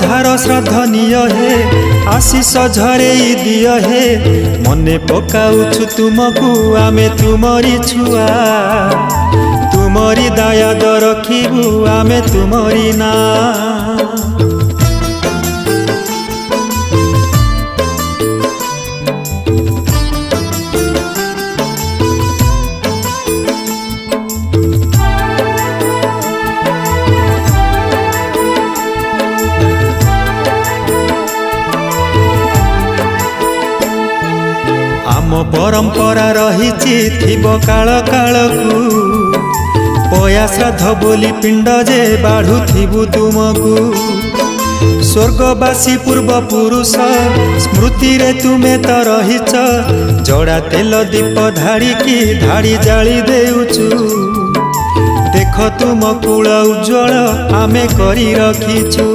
उधार श्राद्ध निय हे आशीष झरे दिय हे मने पकाउछु तुमको आमे तुमरी छुआ तुमरी दायाद रखिबु आमे तुमरी ना। आम परंपरा रहिछि थिबो काल कालकू पया श्राद्ध बोली पिंड जे बाढ़ुथिबु तुमकू स्वर्गवासी पूर्व पुरुष स्मृति रे तुमे तो रहिछ जड़ा तेल दीप धाड़ी की धाड़ी जाली देउछु देख तुम कूल उज्ज्वल आमे करी रखिछु।